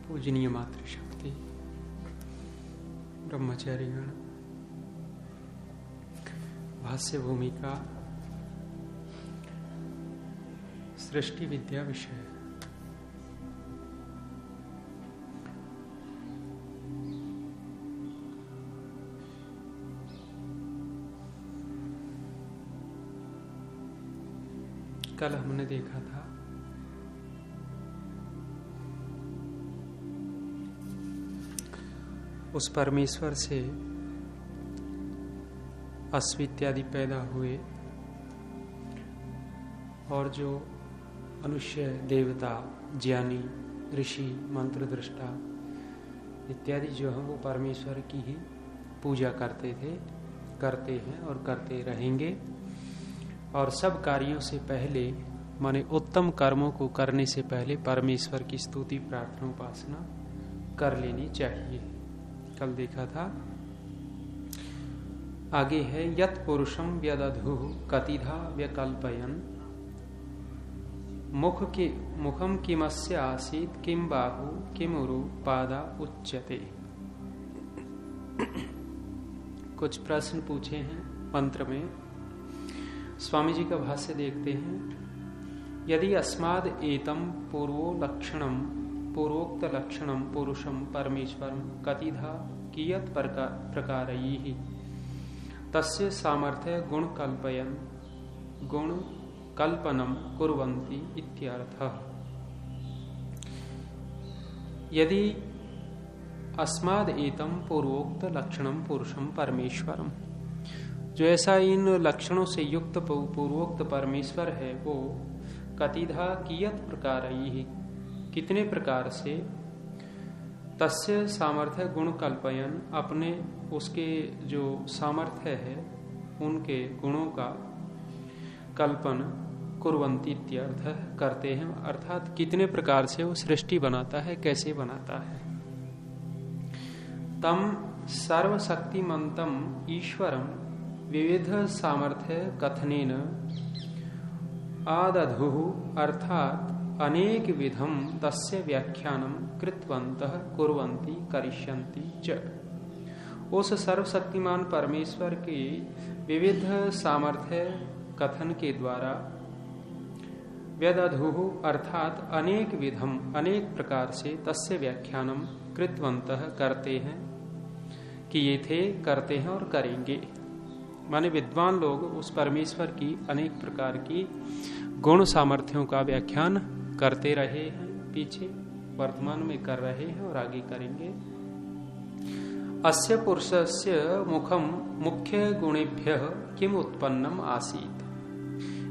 पूजनीय मातृशक्ति ब्रह्मचारीगण, भाष्य भूमिका सृष्टि विद्या विषय। कल हमने देखा था उस परमेश्वर से अश्व इत्यादि पैदा हुए और जो मनुष्य, देवता, ज्ञानी, ऋषि, मंत्र दृष्टा इत्यादि जो हैं वो परमेश्वर की ही पूजा करते थे, करते हैं और करते रहेंगे। और सब कार्यों से पहले, माने उत्तम कर्मों को करने से पहले परमेश्वर की स्तुति, प्रार्थना, उपासना कर लेनी चाहिए। कल देखा था। आगे है यत् पुरुषम व्यदधुः कतिधा व्यकल्पयन् मुखम किमस्य आसीत् किम बाहु किमुरु पादा उच्यते। कुछ प्रश्न पूछे हैं मंत्र में। स्वामी जी का भाष्य देखते हैं। यदि अस्माद् एतम पूर्वोक्त लक्षणम पुरुषम परमेश्वरम कतिधा कियत् प्रकारैः तस्य सामर्थ्य गुण कल्पनम कुर्वन्ति इत्यर्थः। यदि अस्माद् एतम पूर्वोक्त लक्षणम पुरुषम परमेश्वरम, जो ऐसा इन लक्षणों से युक्त पूर्वोक्त परमेश्वर है, वो कतिधा कियत् प्रकारैः, कितने प्रकार से, तस्य सामर्थ्य गुण कल्पयन, अपने उसके जो सामर्थ्य है उनके गुणों का कल्पन कुर्वन्ति इत्यर्थ करते हैं, अर्थात कितने प्रकार से वो सृष्टि बनाता है, कैसे बनाता है। तम सर्वशक्तिमंतम ईश्वरम विविध सामर्थ्य कथनेन आदधुः, अर्थात अनेक विधम तस्य व्याख्यानम कृतवन्तः कुर्वन्ति करिष्यन्ति च। उस सर्वशक्तिमान परमेश्वर के विविध सामर्थ्य कथन के द्वारा व्यदधुः, अर्थात अनेक विधम, अनेक प्रकार से, तस्य व्याख्यानम कृतवन्तः, करते हैं, किए थे, करते हैं और करेंगे। माने विद्वान लोग उस परमेश्वर की अनेक प्रकार की गुण सामर्थ्यों का व्याख्यान करते रहे हैं, पीछे वर्तमान में कर रहे हैं और आगे करेंगे। अस्य पुरुषस्य मुखम मुख्य गुणेभ्यः किम उत्पन्नम आसीत्।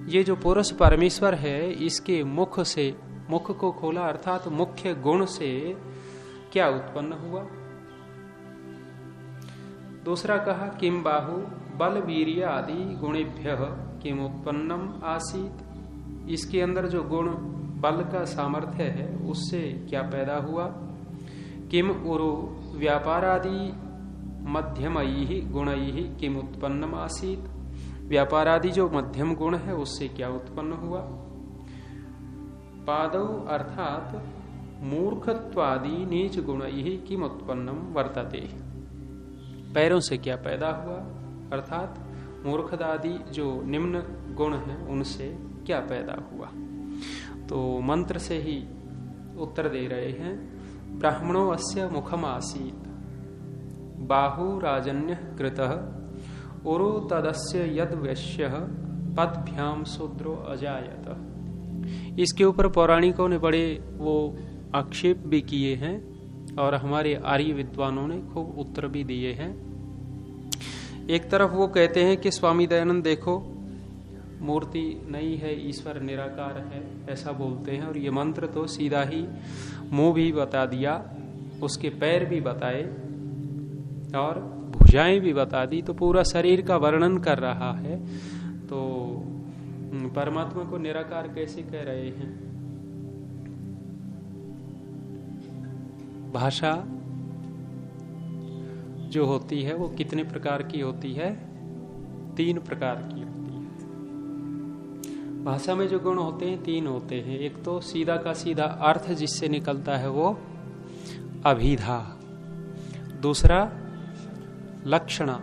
ये जो पुरुष परमेश्वर है, इसके मुख से, मुख को खोला अर्थात मुख्य गुण से क्या उत्पन्न हुआ। दूसरा कहा किम बाहु बल वीर्य आदि गुणेभ्यः किम उत्पन्नम आसीत्। इसके अंदर जो गुण, बल का सामर्थ्य है, उससे क्या पैदा हुआ। किम उरु व्यापारादि मध्यमयि गुणैः किम उत्पन्नम आसीत्। व्यापारादि जो मध्यम गुण है उससे क्या उत्पन्न हुआ। पादौ अर्थात मूर्खत्वादि नीच गुणैः किम उत्पन्नम वर्तते। पैरों से क्या पैदा हुआ, अर्थात मूर्खदादि जो निम्न गुण हैं उनसे क्या पैदा हुआ। तो मंत्र से ही उत्तर दे रहे हैं। ब्राह्मणो अस्य मुखम आसीत् बाहु राजन्य कृतः उरु तदस्य यद वैश्यः पदभ्याम शूद्रो अजायत। इसके ऊपर पौराणिकों ने बड़े वो आक्षेप भी किए हैं और हमारे आर्य विद्वानों ने खूब उत्तर भी दिए हैं। एक तरफ वो कहते हैं कि स्वामी दयानंद देखो, मूर्ति नहीं है, ईश्वर निराकार है, ऐसा बोलते हैं। और ये मंत्र तो सीधा ही मुंह भी बता दिया, उसके पैर भी बताए और भुजाएं भी बता दी, तो पूरा शरीर का वर्णन कर रहा है। तो परमात्मा को निराकार कैसे कह रहे हैं। भाषा जो होती है वो कितने प्रकार की होती है? 3 प्रकार की होती है। भाषा में जो गुण होते हैं 3 होते हैं। एक तो सीधा का सीधा अर्थ जिससे निकलता है वो अभिधा, दूसरा लक्षणा,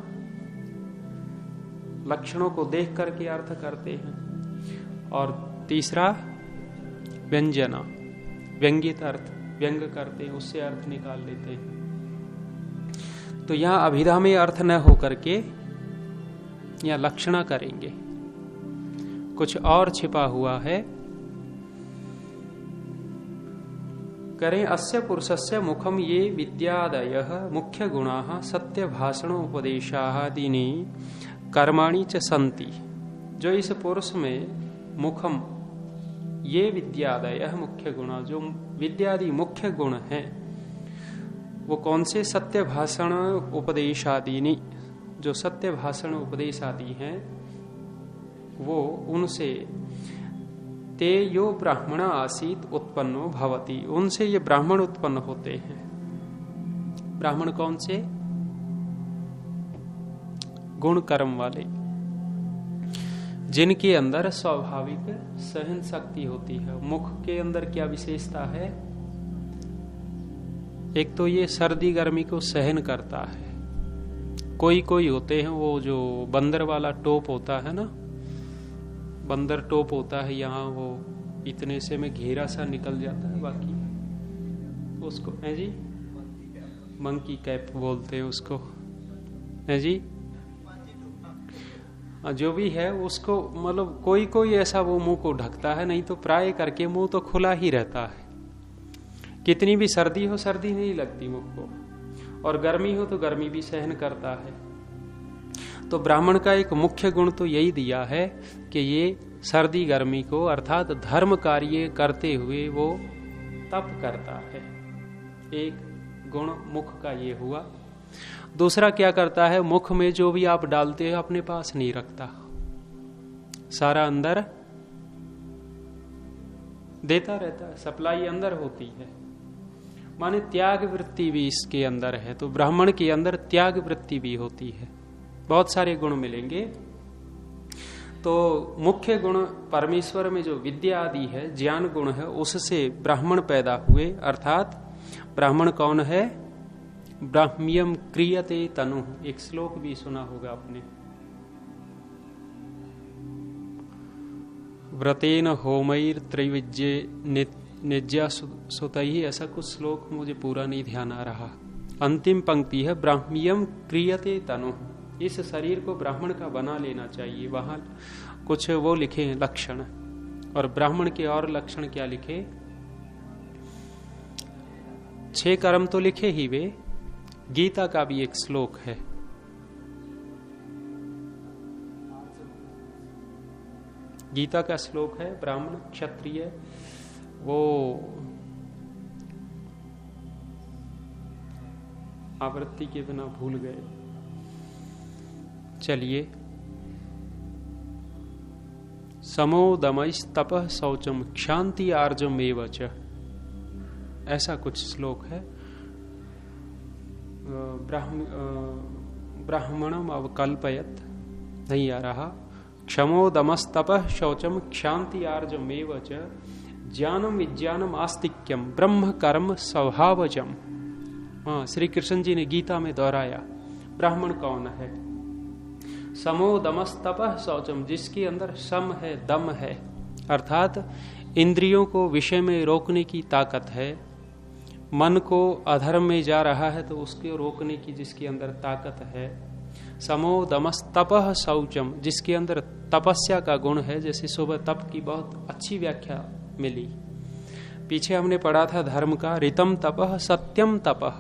लक्षणों को देख करके अर्थ करते हैं, और तीसरा व्यंजना, व्यंगित अर्थ, व्यंग करते हैं, उससे अर्थ निकाल लेते हैं। तो यहां अभिधा में अर्थ न हो करके या लक्षणा करेंगे, कुछ और छिपा हुआ है। करें अस्य पुरुषस्य मुखम ये विद्यादयः मुख्य गुणाः सत्य भाषणोपदेशादीनि कर्माणि च सन्ति। जो इस पुरुष में मुखम ये विद्यादयः मुख्य गुणा, जो विद्यादि मुख्य गुण हैं वो कौन से? सत्य भाषण उपदेशादीनि, जो सत्य भाषण उपदेश आदि हैं वो उनसे ते यो ब्राह्मण आसीत उत्पन्नो भवति, उनसे ये ब्राह्मण उत्पन्न होते हैं। ब्राह्मण कौन से? गुण कर्म वाले, जिनके अंदर स्वाभाविक सहन शक्ति होती है। मुख के अंदर क्या विशेषता है? एक तो ये सर्दी गर्मी को सहन करता है। कोई कोई होते हैं वो जो बंदर वाला टोप होता है ना, बंदर टोप होता है, यहाँ वो इतने से में घेरा सा निकल जाता है, बाकी उसको है जी मंकी कैप बोलते हैं उसको, है जी। जो भी है उसको, मतलब कोई कोई ऐसा वो मुंह को ढकता है, नहीं तो प्राय करके मुंह तो खुला ही रहता है। कितनी भी सर्दी हो, सर्दी नहीं लगती मुख को, और गर्मी हो तो गर्मी भी सहन करता है। तो ब्राह्मण का एक मुख्य गुण तो यही दिया है कि ये सर्दी गर्मी को, अर्थात धर्म कार्य करते हुए वो तप करता है। एक गुण मुख का ये हुआ। दूसरा क्या करता है? मुख में जो भी आप डालते हो अपने पास नहीं रखता, सारा अंदर देता रहता है, सप्लाई अंदर होती है, माने त्याग वृत्ति भी इसके अंदर है। तो ब्राह्मण के अंदर त्याग वृत्ति भी होती है। बहुत सारे गुण मिलेंगे। तो मुख्य गुण परमेश्वर में जो विद्या आदि है, ज्ञान गुण है, उससे ब्राह्मण पैदा हुए। अर्थात ब्राह्मण कौन है? ब्राह्म्यम क्रियते तनु, एक श्लोक भी सुना होगा आपने। व्रतेन होमैर त्रैविज्ये निज्या सुतई, ऐसा कुछ श्लोक मुझे पूरा नहीं ध्यान आ रहा। अंतिम पंक्ति है ब्राह्म्यम क्रियते तनु, इस शरीर को ब्राह्मण का बना लेना चाहिए। वहां कुछ वो लिखे हैं लक्षण, और ब्राह्मण के और लक्षण क्या लिखे? 6 कर्म तो लिखे ही वे। गीता का भी एक श्लोक है, गीता का श्लोक है, ब्राह्मण क्षत्रिय, वो आवृत्ति के बिना भूल गए। चलिए, समो दमस्तपः शौचम क्षांति आर्जम एवच, ऐसा कुछ श्लोक है। ब्राह्मणम अवकल्पयत, नहीं आ रहा। क्षमो दमस्तपः शौचम क्षांति आर्जम एवच ज्ञानम विज्ञानम आस्तिक्यम ब्रह्म कर्म स्वभावजम। हाँ, श्री कृष्ण जी ने गीता में दोहराया। ब्राह्मण कौन है? समो दमस्तपः शौचम, जिसके अंदर सम है, दम है, अर्थात इंद्रियों को विषय में रोकने की ताकत है। मन को अधर्म में जा रहा है तो उसको रोकने की जिसके अंदर ताकत है। समो दमस्तपः शौचम, जिसके अंदर तपस्या का गुण है। जैसे सुबह तप की बहुत अच्छी व्याख्या मिली। पीछे हमने पढ़ा था धर्म का, ऋतम तपः सत्यम तपः।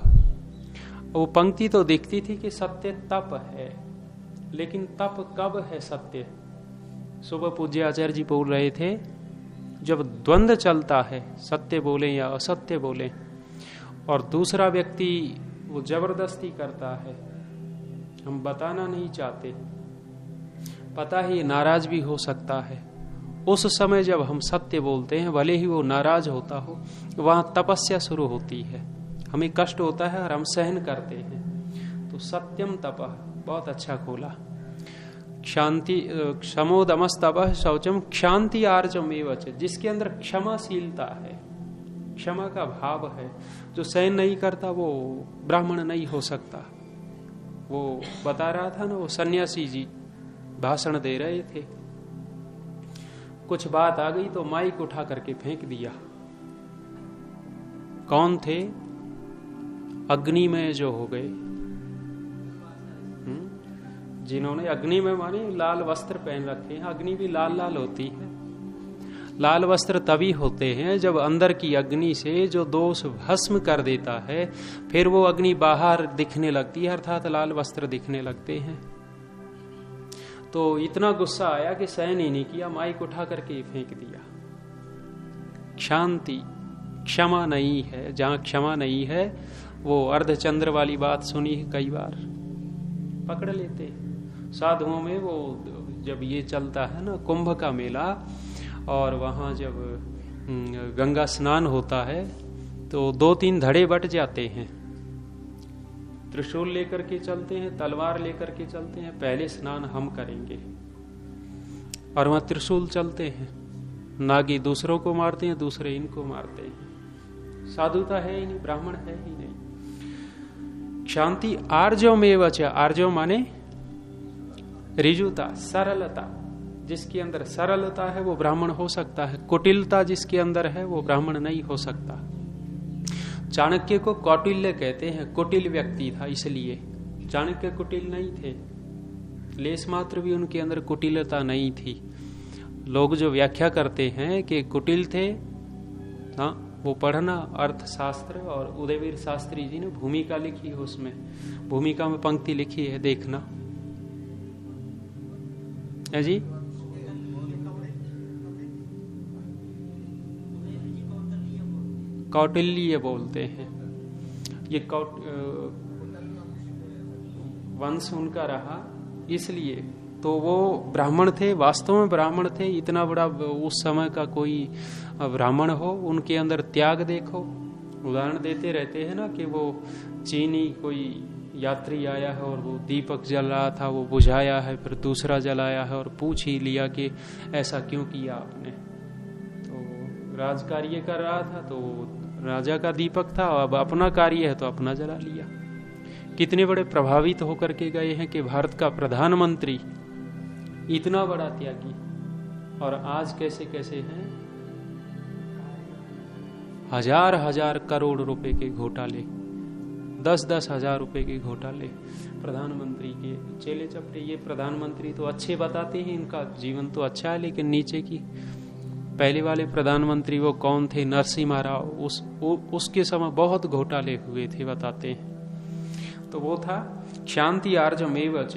वो पंक्ति तो दिखती थी कि सत्य तप है, लेकिन तप कब है सत्य? सुबह पूज्य आचार्य जी बोल रहे थे, जब द्वंद्व चलता है, सत्य बोले या असत्य बोले, और दूसरा व्यक्ति वो जबरदस्ती करता है, हम बताना नहीं चाहते, पता ही नाराज भी हो सकता है, उस समय जब हम सत्य बोलते हैं, भले ही वो नाराज होता हो, वहां तपस्या शुरू होती है। हमें कष्ट होता है और हम सहन करते हैं। तो सत्यम तपः बहुत अच्छा खोला। शांति क्षमोदमस्तपः शौचम क्षांति आर्जम एवच, जिसके अंदर क्षमाशीलता है, क्षमा का भाव है, जो सहन नहीं करता वो ब्राह्मण नहीं हो सकता। वो बता रहा था ना, वो सन्यासी जी भाषण दे रहे थे, कुछ बात आ गई तो माइक उठा करके फेंक दिया। कौन थे? अग्नि में जो हो गए, जिन्होंने अग्नि में माने लाल वस्त्र पहन रखे हैं। अग्नि भी लाल लाल होती है। लाल वस्त्र तभी होते हैं जब अंदर की अग्नि से जो दोष भस्म कर देता है, फिर वो अग्नि बाहर दिखने लगती है, अर्थात लाल वस्त्र दिखने लगते हैं। तो इतना गुस्सा आया कि सहन ही नहीं किया, माइक उठा करके फेंक दिया। शांति क्षमा नहीं है, जहां क्षमा नहीं है वो अर्धचंद्र वाली बात सुनी है कई बार, पकड़ लेते हैं। साधुओं में वो जब ये चलता है ना कुंभ का मेला, और वहां जब गंगा स्नान होता है तो 2-3 धड़े बट जाते हैं। त्रिशूल लेकर के चलते हैं, तलवार लेकर के चलते हैं, पहले स्नान हम करेंगे, और वहां त्रिशूल चलते हैं। नागी दूसरों को मारते हैं, दूसरे इनको मारते हैं। साधुता है ही नहीं, ब्राह्मण है ही नहीं। शांति आर्जव में वच, आर्जव माने रिजुता, सरलता, जिसके अंदर सरलता है वो ब्राह्मण हो सकता है। कुटिलता जिसके अंदर है वो ब्राह्मण नहीं हो सकता। चाणक्य को कौटिल्य कहते हैं, कुटिल व्यक्ति था इसलिए। चाणक्य कुटिल नहीं थे, लेस मात्र भी उनके अंदर कुटिलता नहीं थी। लोग जो व्याख्या करते हैं कि कुटिल थे, हाँ, वो पढ़ना अर्थशास्त्र, और उदयवीर शास्त्री जी ने भूमिका लिखी है, उसमें भूमिका में पंक्ति लिखी है, देखना है जी। कौटिल्य बोलते हैं। ये वंश उनका रहा, इसलिए तो वो ब्राह्मण थे, वास्तव में ब्राह्मण थे। इतना बड़ा उस समय का कोई ब्राह्मण हो, उनके अंदर त्याग देखो। उदाहरण देते रहते हैं ना कि वो चीनी कोई यात्री आया है और वो दीपक जल रहा था, वो बुझाया है, फिर दूसरा जलाया है, और पूछ ही लिया कि ऐसा क्यों किया आपने। तो राजकार्य कर रहा था तो राजा का दीपक था, अब अपना कार्य है तो अपना जला लिया। कितने बड़े प्रभावित होकर के गए हैं कि भारत का प्रधानमंत्री इतना बड़ा त्यागी, और आज कैसे कैसे हैं, हजार करोड़ रुपए के घोटाले, 10-10 हजार रुपए के घोटाले प्रधानमंत्री के। चेले चपटे ये प्रधानमंत्री तो अच्छे बताते हैं, इनका जीवन तो अच्छा है, लेकिन नीचे की पहले वाले प्रधानमंत्री वो कौन थे, नरसिम्हा राव, उसके समय बहुत घोटाले हुए थे बताते हैं। तो वो था शांति आर्जमेवच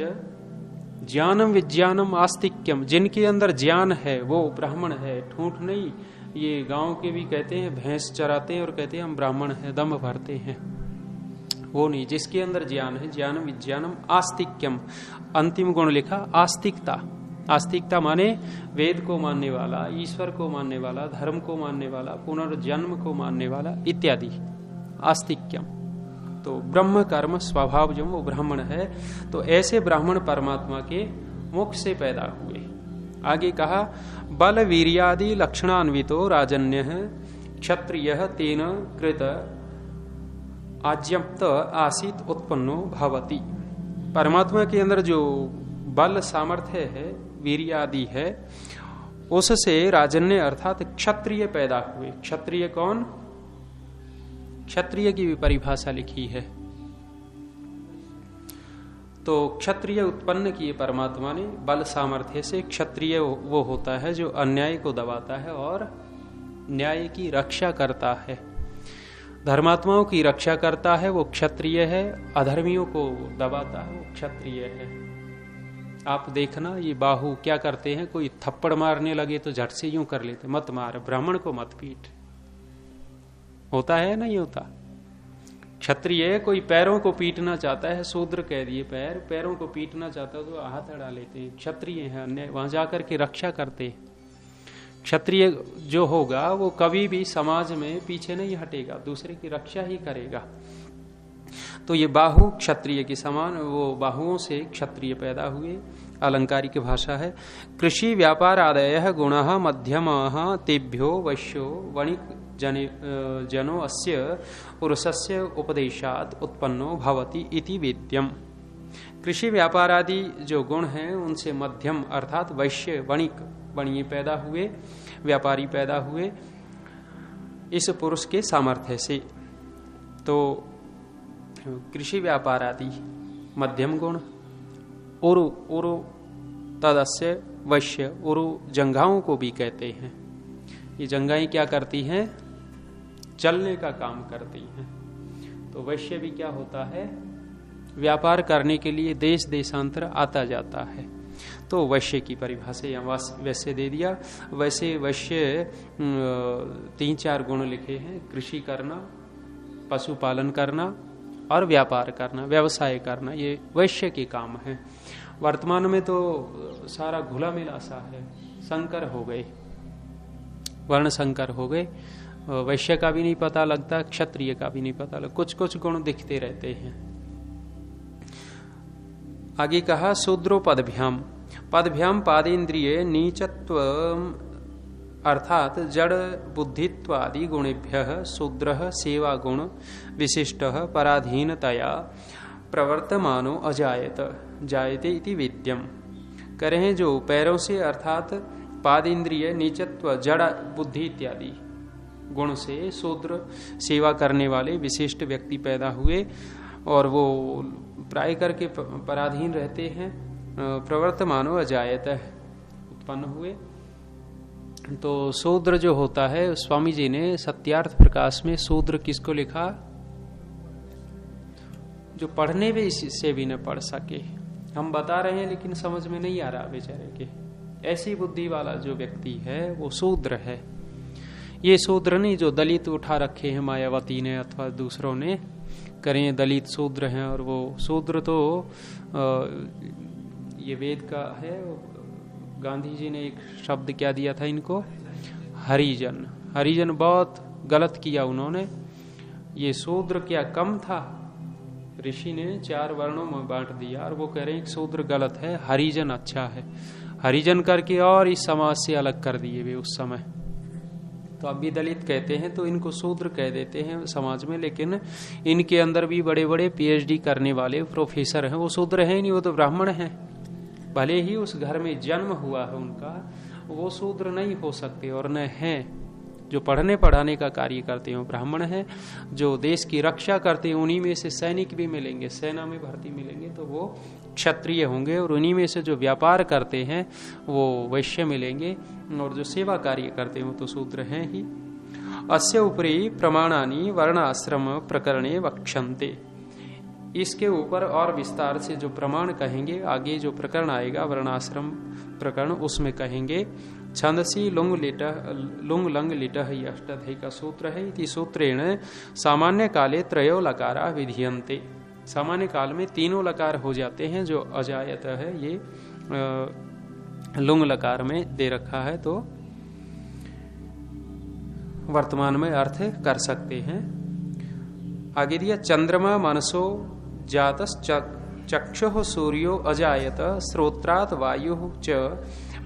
ज्ञानम विज्ञानम आस्तिक्यम, जिनके अंदर ज्ञान है वो ब्राह्मण है, ठूठ नहीं। ये गांव के भी कहते हैं, भैंस चराते हैं और कहते हैं हम ब्राह्मण हैं, दम भरते हैं, वो नहीं। जिसके अंदर ज्ञान है, ज्ञानम विज्ञानम आस्तिक्यम, अंतिम गुण लिखा आस्तिकता। आस्तिकता माने वेद को मानने वाला, ईश्वर को मानने वाला, धर्म को मानने वाला, पुनर्जन्म को मानने वाला इत्यादि, आस्तिक्यम। तो ब्रह्म कर्म स्वभाव जो वो ब्राह्मण है, तो ऐसे ब्राह्मण परमात्मा के मुख से पैदा हुए। आगे कहा बल वीर्यादि लक्षणान्वितो राजन्य क्षत्रिय तेन कृत आज्ञप्त आसीत उत्पन्नो भवति। परमात्मा के अंदर जो बल सामर्थ्य है, वीर्य आदि है, उससे राजन्य अर्थात क्षत्रिय पैदा हुए। क्षत्रिय कौन? क्षत्रिय की भी परिभाषा लिखी है। तो क्षत्रिय उत्पन्न किए परमात्मा ने बल सामर्थ्य से। क्षत्रिय वो होता है जो अन्याय को दबाता है और न्याय की रक्षा करता है, धर्मात्माओं की रक्षा करता है, वो क्षत्रिय है। अधर्मियों को दबाता है, वो क्षत्रिय है। आप देखना ये बाहु क्या करते हैं, कोई थप्पड़ मारने लगे तो झट से यूं कर लेते, मत मार, ब्राह्मण को मत पीट। होता है नहीं होता? क्षत्रिय कोई पैरों को पीटना चाहता है, शूद्र कह दिए पैरों को पीटना चाहता है तो हाथ अड़ा लेते हैं, क्षत्रिय है, अन्य वहां जाकर के रक्षा करते हैं। क्षत्रिय जो होगा वो कभी भी समाज में पीछे नहीं हटेगा, दूसरे की रक्षा ही करेगा। तो ये बाहु क्षत्रिय के समान, वो बाहुओं से क्षत्रिय पैदा हुए, अलंकारिक भाषा है। कृषि व्यापार आदय गुण मध्यम तेभ्यो वैश्यो वणिक जनो अस्य पुरुषस्य उपदेशात् उत्पन्नो भवति इति वेद्यम। कृषि व्यापार आदि जो गुण हैं उनसे मध्यम अर्थात वैश्य वणिक, वणिये पैदा हुए, व्यापारी पैदा हुए इस पुरुष के सामर्थ्य से। तो कृषि व्यापार आदि मध्यम गुण, उरु तदस्य वैश्य, उरु जंघाओं को भी कहते हैं। ये जंघाएं क्या करती हैं? चलने का काम करती हैं। तो वैश्य भी क्या होता है? व्यापार करने के लिए देश देशांतर आता जाता है। तो वैश्य की परिभाषा यहाँ वैश्य दे दिया। वैसे वैश्य 3-4 गुण लिखे हैं: कृषि करना, पशुपालन करना और व्यापार करना, व्यवसाय करना, ये वैश्य के काम है। वर्तमान में तो सारा घुला मिला सा है, संकर हो गए, वर्ण संकर हो गए। वैश्य का भी नहीं पता लगता, क्षत्रिय का भी नहीं पता लगता, कुछ कुछ गुण दिखते रहते हैं। आगे कहा शूद्रो पदभ्याम, पदभ्याम पादेन्द्रिय नीचत्व अर्थात जड़ बुद्धित्वादि गुणेभ्यः शूद्रः सेवा गुण विशिष्टः पराधीनतया प्रवर्तमानो अजायत जायते इति वेद्यम। करें जो पैरों से अर्थात पाद इंद्रिय नीचत्व जड़ बुद्धि इत्यादि गुण से शूद्र सेवा करने वाले विशिष्ट व्यक्ति पैदा हुए और वो प्राय करके पराधीन रहते हैं। प्रवर्तमानो अजायत उत्पन्न हुए। तो शूद्र जो होता है, स्वामी जी ने सत्यार्थ प्रकाश में शूद्र किसको लिखा? जो पढ़ने भी से भी न पढ़ सके। हम बता रहे हैं लेकिन समझ में नहीं आ रहा बेचारे के। ऐसी बुद्धि वाला जो व्यक्ति है वो शूद्र है। ये शूद्र नहीं जो दलित उठा रखे हैं मायावती ने अथवा दूसरों ने, करें दलित शूद्र हैं। और वो शूद्र तो ये वेद का है। गांधी जी ने एक शब्द क्या दिया था इनको? हरिजन। हरिजन बहुत गलत किया उन्होंने। ये शूद्र क्या कम था? ऋषि ने 4 वर्णों में बांट दिया और वो कह रहे हैं कि शूद्र गलत है, हरिजन अच्छा है। हरिजन करके और इस समाज से अलग कर दिए वे उस समय। तो अब भी दलित कहते हैं तो इनको शूद्र कह देते हैं समाज में, लेकिन इनके अंदर भी बड़े बड़े PhD करने वाले प्रोफेसर हैं, वो शूद्र हैं नहीं, वो तो ब्राह्मण हैं। भले ही उस घर में जन्म हुआ है उनका, वो शूद्र नहीं हो सकते। और न हैं जो पढ़ने पढ़ाने का कार्य करते हैं ब्राह्मण हैं, जो देश की रक्षा करते हैं उन्हीं में से सैनिक भी मिलेंगे, सेना में भर्ती मिलेंगे तो वो क्षत्रिय होंगे। और उन्हीं में से जो व्यापार करते हैं वो वैश्य मिलेंगे, और जो सेवा कार्य करते हैं वो तो शूद्र हैं ही। अस्य उपरि प्रमाणानि वर्णाश्रम प्रकरणे वक्षन्ते। इसके ऊपर और विस्तार से जो प्रमाण कहेंगे, आगे जो प्रकरण आएगा वर्णाश्रम प्रकरण, उसमें कहेंगे। छंदसी लुंग लंग लिट अष्टाध्यायी का सूत्र है। इति सूत्रेण सामान्य काले त्रयो लकारा विधीयन्ते। सामान्य काल में 3 लकार हो जाते हैं। जो अजायत है ये लुंग लकार में दे रखा है, तो वर्तमान में अर्थ कर सकते हैं। आगे दिया चंद्रमा मनसो जातस चक्षुः सूर्यो अजायत श्रोत्रात् वायुः च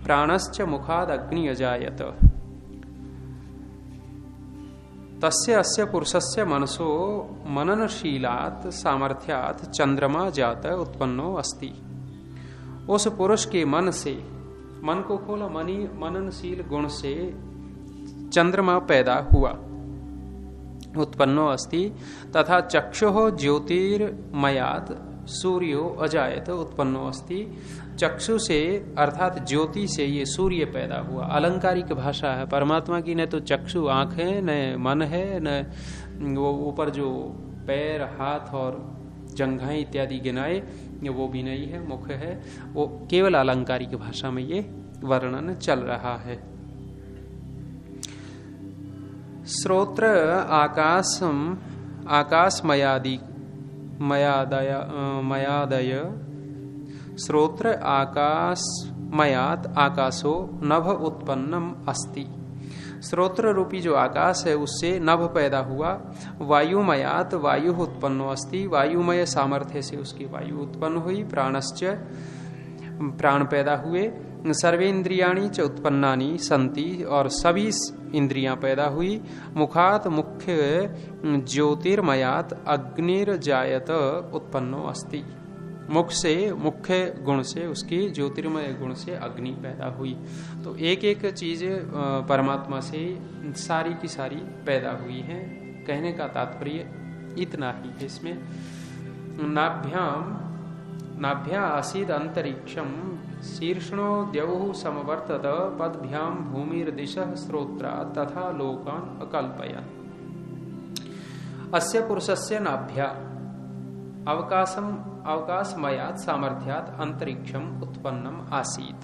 प्राणश्च मुखाद अग्नि अजायत। तस्य अस्य पुरुषस्य मनसो मननशीलात् सामर्थ्यात् चंद्रमा जात उत्पन्नो अस्ति। उस पुरुष के मन से, मन को खोला, मननशील गुण से चंद्रमा पैदा हुआ, उत्पन्नो अस्ति। तथा चक्षुः ज्योतिर्मयात् सूर्यो अजायत उत्पन्नो अस्ति। चक्षु से अर्थात ज्योति से ये सूर्य पैदा हुआ। अलंकारिक भाषा है। परमात्मा की न तो चक्षु आंख है, न मन है, न वो ऊपर जो पैर हाथ और जंघाएं इत्यादि गिनाए वो भी नहीं है, मुख है। वो केवल अलंकारिक भाषा में ये वर्णन चल रहा है। श्रोत्र आकाश मयादय श्रोत्र आकाशमयात् आकाशो नभ उत्पन्नम अस्ति। श्रोत्र रूपी जो आकाश है उससे नभ पैदा हुआ। वायुमयात वायु उत्पन्नो अस्ति, वायुमय सामर्थ्य से उसकी वायु उत्पन्न हुई। प्राणश्च प्राण पैदा हुए। सर्वेन्द्रियाणि च उत्पन्नानि सन्ति, और सभी इंद्रियां पैदा हुई। मुखात मुख्य ज्योतिर्मयात अग्निर्जायत उत्पन्नो अस्ति, मुख से मुख्य गुण से उसकी ज्योतिर्मय गुण से अग्नि पैदा हुई। तो एक एक चीज परमात्मा से सारी की सारी पैदा हुई है। कहने का तात्पर्य इतना ही है इसमें। नाभ्या आसीद अंतरिक्षम शीर्षणो द्यौः समवर्तत पद्भ्याम भूमिर्दिशः श्रोत्रा तथा लोकान अकल्पयन्। अस्य पुरुषस्य नाभ्या अवकाशमयात सामर्थ्यात अंतरिक्षम उत्पन्नम आसीत।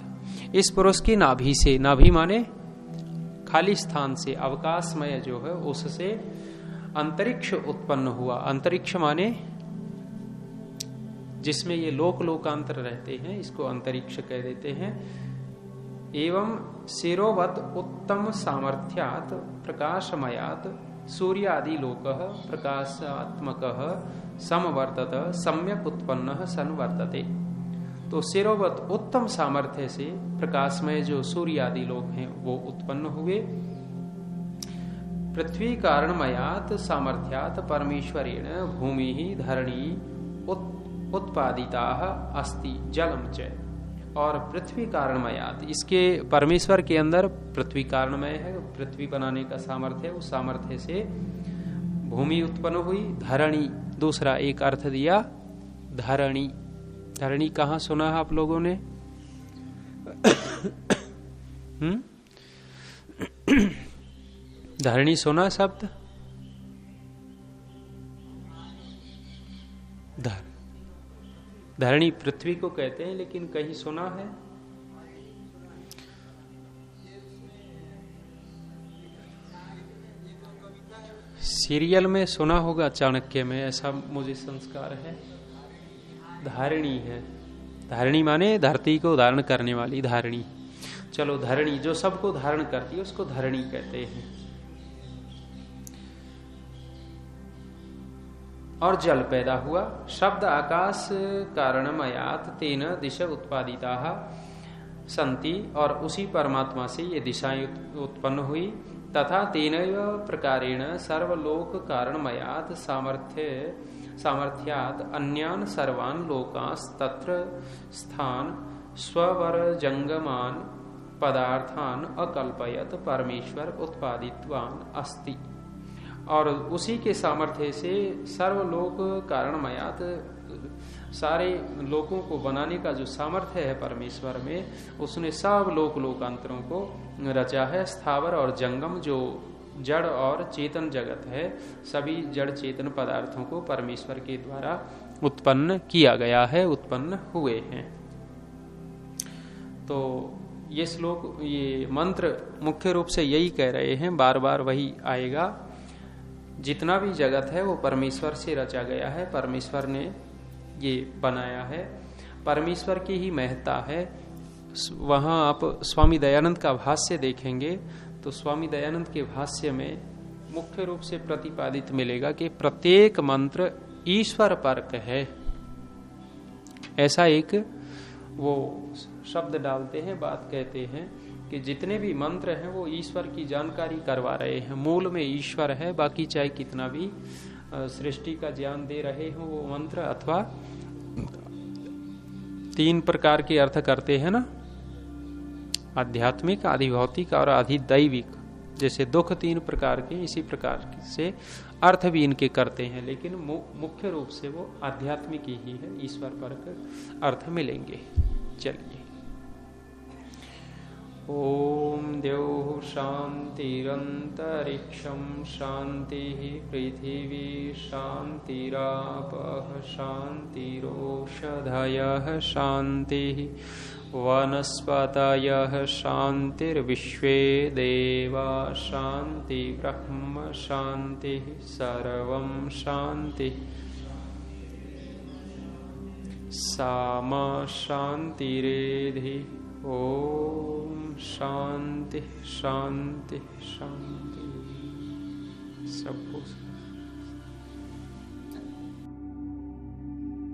इस पुरुष की नाभि से, नाभि माने खाली स्थान से, अवकाशमय जो है उससे अंतरिक्ष उत्पन्न हुआ। अंतरिक्ष माने जिसमें ये लोकांतर रहते हैं, इसको अंतरिक्ष कह देते हैं। एवं शिरोवत उत्तम सामर्थ्यात प्रकाशमयात सूर्यादि लोकः प्रकाशात्मकः समवर्तत सम्यक उत्पन्न संवर्तते। तो शिरोवत उत्तम सामर्थ्य से प्रकाशमय जो सूर्यादि लोक हैं वो उत्पन्न हुए। पृथ्वी कारणमयात सामर्थ्यात परमेश्वरेण भूमि ही धरणी उत्पादिता अस्ति जलम च। और पृथ्वी कारणमयात, इसके परमेश्वर के अंदर पृथ्वी कारणमय है, पृथ्वी बनाने का सामर्थ्य, उस सामर्थ्य से भूमि उत्पन्न हुई। धरणी दूसरा एक अर्थ दिया, धरणी। धरणी कहाँ सुना है आप लोगों ने? धरणी सुना शब्द? धरणी पृथ्वी को कहते हैं, लेकिन कहीं सुना है? सीरियल में सुना होगा, चाणक्य में, ऐसा मुझे संस्कार है। धारिणी है, धारिणी माने धरती को धारण करने वाली धारिणी। चलो, धरणी जो सबको धारण करती है उसको धरणी कहते हैं। और जल पैदा हुआ। शब्द आकाश कारणमयात तेन दिशा उत्पादिता संति, और उसी परमात्मा से ये दिशाएं उत्पन्न हुई। तथा तेनैव प्रकारेण सर्वलोक कारणमयात सामर्थ्यात अन्यान सर्वान लोकांस तत्र स्थान स्ववरजंगमान पदार्थान अकल्पयत परमेश्वर उत्पादितवान अस्ति। और उसी के सामर्थ्य से सर्वलोक कारणमयात, सारे लोकों को बनाने का जो सामर्थ्य है परमेश्वर में, उसने सब लोकांतरों को रचा है। स्थावर और जंगम जो जड़ और चेतन जगत है, सभी जड़ चेतन पदार्थों को परमेश्वर के द्वारा उत्पन्न किया गया है, उत्पन्न हुए हैं। तो ये श्लोक, ये मंत्र मुख्य रूप से यही कह रहे हैं, बार बार वही आएगा। जितना भी जगत है वो परमेश्वर से रचा गया है, परमेश्वर ने ये बनाया है, परमेश्वर की ही महत्ता है। वहां आप स्वामी दयानंद का भाष्य देखेंगे तो स्वामी दयानंद के भाष्य में मुख्य रूप से प्रतिपादित मिलेगा कि प्रत्येक मंत्र ईश्वर परक है। ऐसा एक वो शब्द डालते हैं, बात कहते हैं कि जितने भी मंत्र हैं वो ईश्वर की जानकारी करवा रहे हैं। मूल में ईश्वर है, बाकी चाहे कितना भी सृष्टि का ज्ञान दे रहे हो वो मंत्र, अथवा 3 प्रकार के अर्थ करते हैं ना, आध्यात्मिक, आधिभौतिक और अधिदैविक। जैसे दुख 3 प्रकार के, इसी प्रकार से अर्थ भी इनके करते हैं, लेकिन मुख्य रूप से वो आध्यात्मिक ही है, ईश्वर परक अर्थ मिलेंगे। चलिए, ओम द्यौः शान्तिरन्तरिक्षं शान्तिः पृथिवी शान्तिरापः शान्तिरोषधयः शान्तिः वनस्पतयः शान्तिर्विश्वे देवा शान्ति ब्रह्म शान्तिः सर्वं शान्तिः सामा शान्तिरेधि ओम शांति शांति शांति। सब हो